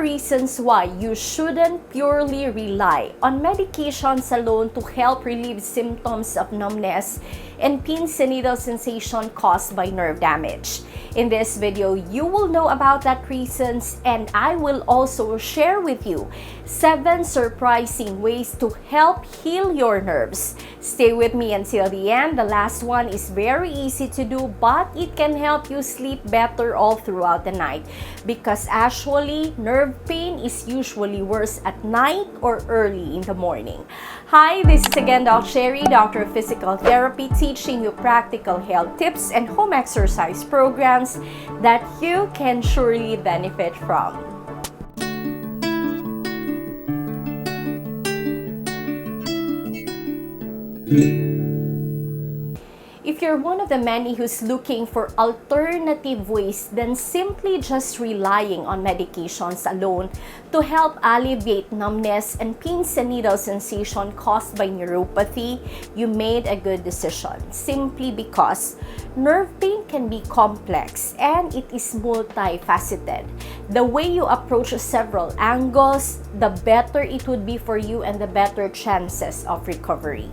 reasons why you shouldn't purely rely on medications alone to help relieve symptoms of numbness and pins and needle sensation caused by nerve damage. In this video, you will know about that reasons, and I will also share with you 7 surprising ways to help heal your nerves. Stay with me until the end. The last one is very easy to do, but it can help you sleep better all throughout the night, because actually nerve pain is usually worse at night or early in the morning. Hi, this is again Doc Sherry, Doctor of Physical Therapy, teaching you practical health tips and home exercise programs that you can surely benefit from. If you're one of the many who's looking for alternative ways than simply just relying on medications alone to help alleviate numbness and pins and needle sensation caused by neuropathy, you made a good decision. Simply because nerve pain can be complex and it is multifaceted. The way you approach several angles, the better it would be for you and the better chances of recovery.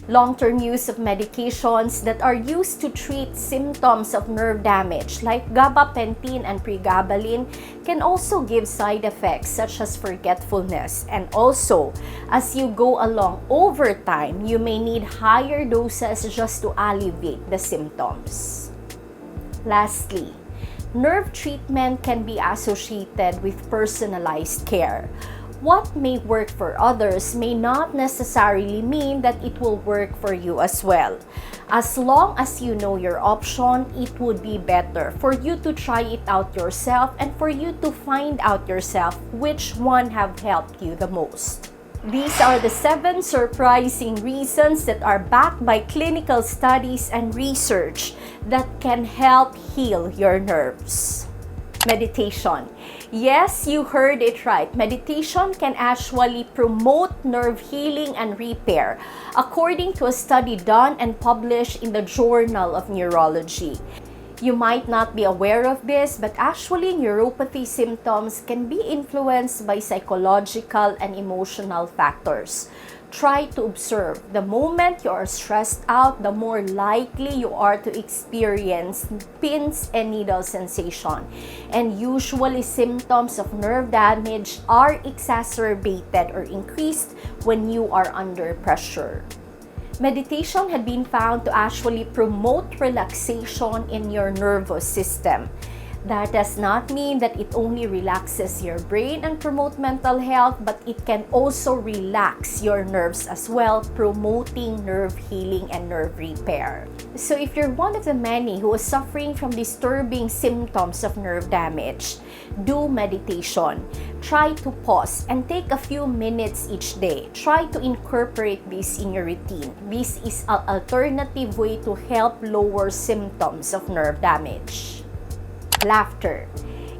Long-term use of medications that are used to treat symptoms of nerve damage like gabapentin and pregabalin can also give side effects such as forgetfulness, and also as you go along over time, you may need higher doses just to alleviate the symptoms. Lastly, nerve treatment can be associated with personalized care. What may work for others may not necessarily mean that it will work for you as well. As long as you know your option, it would be better for you to try it out yourself and for you to find out yourself which one have helped you the most. These are the 7 surprising reasons that are backed by clinical studies and research that can help heal your nerves. Meditation. Yes, you heard it right. Meditation can actually promote nerve healing and repair, according to a study done and published in the Journal of Neurology. You might not be aware of this, but actually neuropathy symptoms can be influenced by psychological and emotional factors. Try to observe. The moment you are stressed out, the more likely you are to experience pins and needle sensation. And usually symptoms of nerve damage are exacerbated or increased when you are under pressure. Meditation had been found to actually promote relaxation in your nervous system. That does not mean that it only relaxes your brain and promote mental health, but it can also relax your nerves as well, promoting nerve healing and nerve repair. So if you're one of the many who is suffering from disturbing symptoms of nerve damage, do meditation. Try to pause and take a few minutes each day. Try to incorporate this in your routine. This is an alternative way to help lower symptoms of nerve damage. Laughter.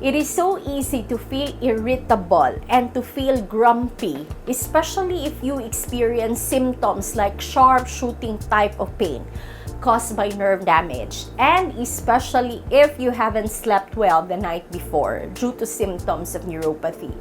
It is so easy to feel irritable and to feel grumpy, especially if you experience symptoms like sharp shooting type of pain caused by nerve damage, and especially if you haven't slept well the night before due to symptoms of neuropathy.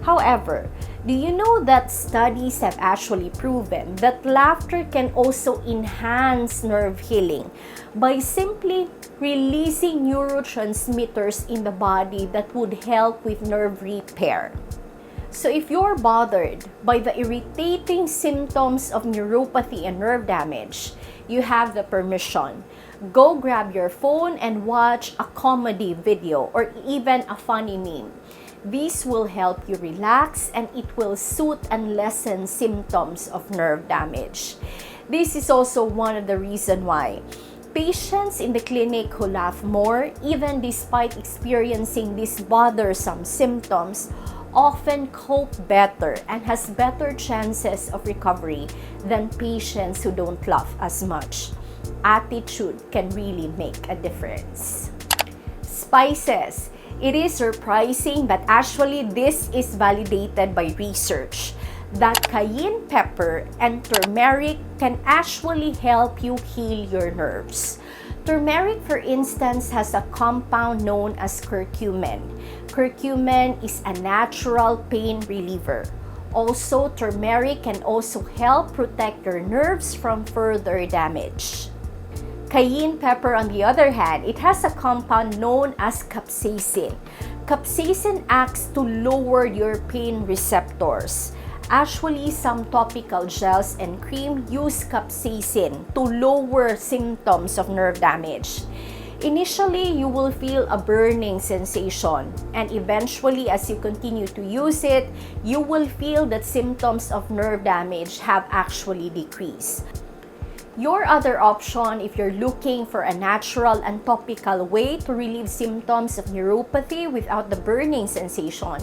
However, do you know that studies have actually proven that laughter can also enhance nerve healing by simply releasing neurotransmitters in the body that would help with nerve repair? So if you're bothered by the irritating symptoms of neuropathy and nerve damage, you have the permission. Go grab your phone and watch a comedy video or even a funny meme. This will help you relax and it will soothe and lessen symptoms of nerve damage. This is also one of the reasons why patients in the clinic who laugh more, even despite experiencing these bothersome symptoms, often cope better and has better chances of recovery than patients who don't laugh as much. Attitude can really make a difference. Spices. It is surprising, but actually this is validated by research that cayenne pepper and turmeric can actually help you heal your nerves. Turmeric, for instance, has a compound known as curcumin. Curcumin is a natural pain reliever. Also, turmeric can also help protect your nerves from further damage. Cayenne pepper, on the other hand, it has a compound known as capsaicin. Capsaicin acts to lower your pain receptors. Actually, some topical gels and cream use capsaicin to lower symptoms of nerve damage. Initially, you will feel a burning sensation, and eventually, as you continue to use it, you will feel that symptoms of nerve damage have actually decreased. Your other option, if you're looking for a natural and topical way to relieve symptoms of neuropathy without the burning sensation,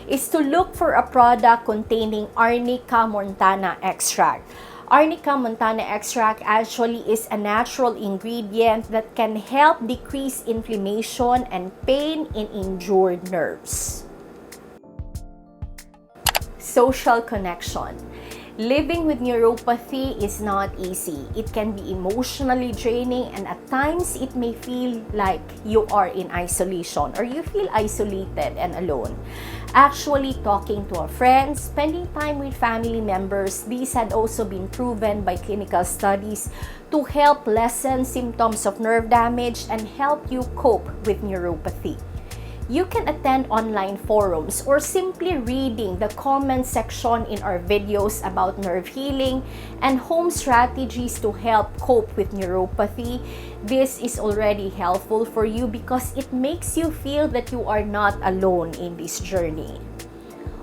is to look for a product containing Arnica montana extract. Arnica montana extract actually is a natural ingredient that can help decrease inflammation and pain in injured nerves. Social connection. Living with neuropathy is not easy. It can be emotionally draining, and at times it may feel like you are in isolation or you feel isolated and alone. Actually, talking to a friend, spending time with family members, these had also been proven by clinical studies to help lessen symptoms of nerve damage and help you cope with neuropathy. You can attend online forums or simply reading the comment section in our videos about nerve healing and home strategies to help cope with neuropathy. This is already helpful for you because it makes you feel that you are not alone in this journey.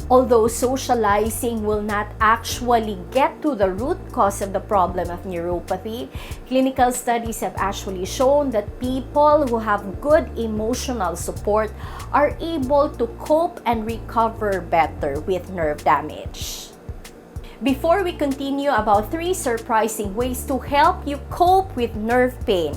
Although socializing will not actually get to the root cause of the problem of neuropathy, clinical studies have actually shown that people who have good emotional support are able to cope and recover better with nerve damage. Before we continue about 3 surprising ways to help you cope with nerve pain,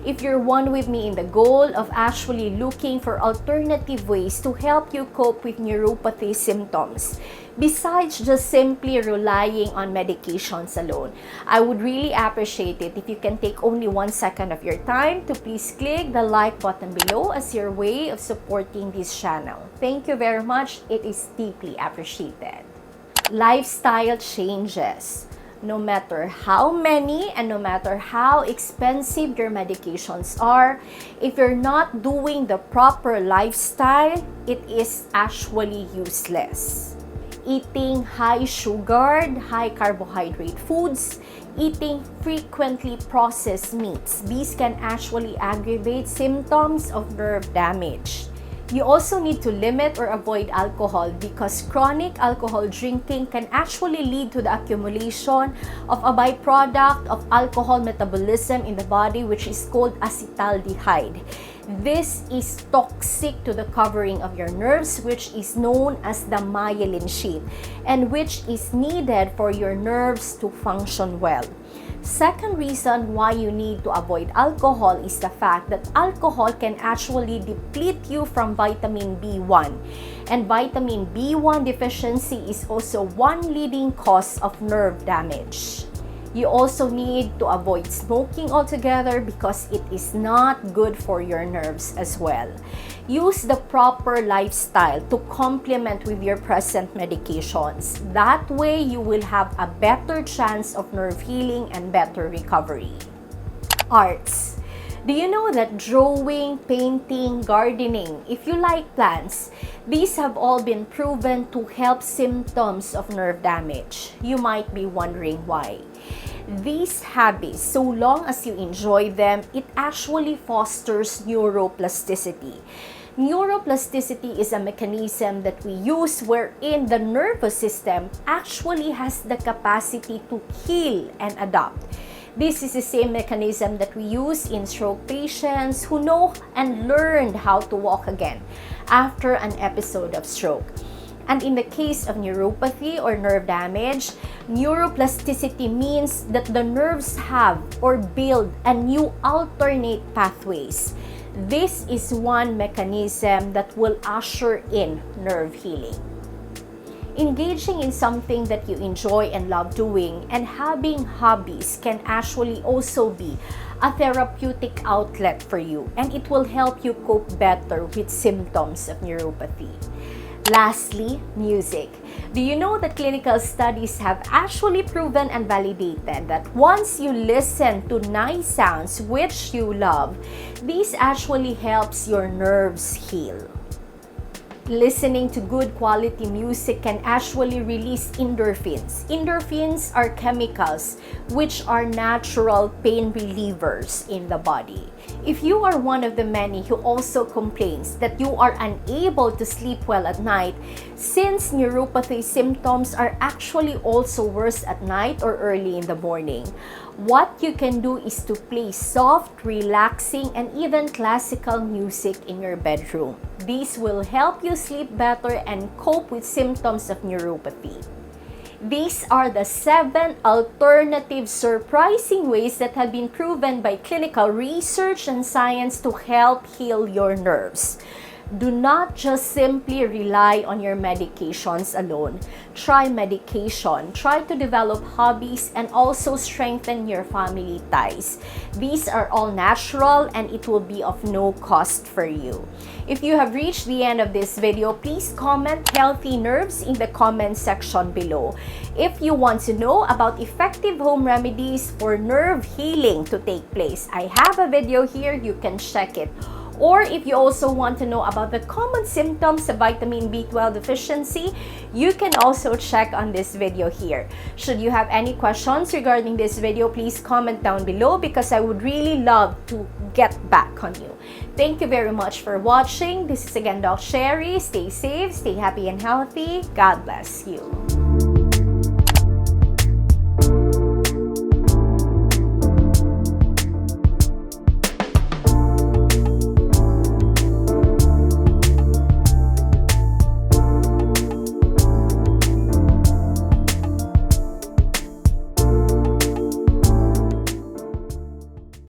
if you're one with me in the goal of actually looking for alternative ways to help you cope with neuropathy symptoms, besides just simply relying on medications alone, I would really appreciate it if you can take only 1 second of your time to please click the like button below as your way of supporting this channel. Thank you very much. It is deeply appreciated. Lifestyle changes. No matter how many and no matter how expensive your medications are, if you're not doing the proper lifestyle, it is actually useless. Eating high sugared, high carbohydrate foods, eating frequently processed meats, these can actually aggravate symptoms of nerve damage. You also need to limit or avoid alcohol because chronic alcohol drinking can actually lead to the accumulation of a byproduct of alcohol metabolism in the body, which is called acetaldehyde. This is toxic to the covering of your nerves, which is known as the myelin sheath, and which is needed for your nerves to function well. Second reason why you need to avoid alcohol is the fact that alcohol can actually deplete you from vitamin B1. And vitamin B1 deficiency is also one leading cause of nerve damage. You also need to avoid smoking altogether because it is not good for your nerves as well. Use the proper lifestyle to complement with your present medications. That way, you will have a better chance of nerve healing and better recovery. Arts. Do you know that drawing, painting, gardening, if you like plants, these have all been proven to help symptoms of nerve damage? You might be wondering why. These hobbies, so long as you enjoy them, it actually fosters neuroplasticity. Neuroplasticity is a mechanism that we use wherein the nervous system actually has the capacity to heal and adapt. This is the same mechanism that we use in stroke patients who know and learned how to walk again after an episode of stroke. And in the case of neuropathy or nerve damage, neuroplasticity means that the nerves have or build a new alternate pathways. This is one mechanism that will usher in nerve healing. Engaging in something that you enjoy and love doing and having hobbies can actually also be a therapeutic outlet for you, and it will help you cope better with symptoms of neuropathy. Lastly, music. Do you know that clinical studies have actually proven and validated that once you listen to nice sounds which you love, this actually helps your nerves heal. Listening to good quality music can actually release endorphins. Endorphins are chemicals which are natural pain relievers in the body. If you are one of the many who also complains that you are unable to sleep well at night, since neuropathy symptoms are actually also worse at night or early in the morning, what you can do is to play soft, relaxing, and even classical music in your bedroom. These will help you sleep better and cope with symptoms of neuropathy. These are the 7 alternative surprising ways that have been proven by clinical research and science to help heal your nerves. Do not just simply rely on your medications alone. Try medication, try to develop hobbies, and also strengthen your family ties. These are all natural and it will be of no cost for you. If you have reached the end of this video, please comment healthy nerves in the comment section below. If you want to know about effective home remedies for nerve healing to take place, I have a video here, you can check it. Or if you also want to know about the common symptoms of vitamin B12 deficiency, you can also check on this video here. Should you have any questions regarding this video, please comment down below because I would really love to get back on you. Thank you very much for watching. This is again Doc Sherry. Stay safe, stay happy and healthy. God bless you.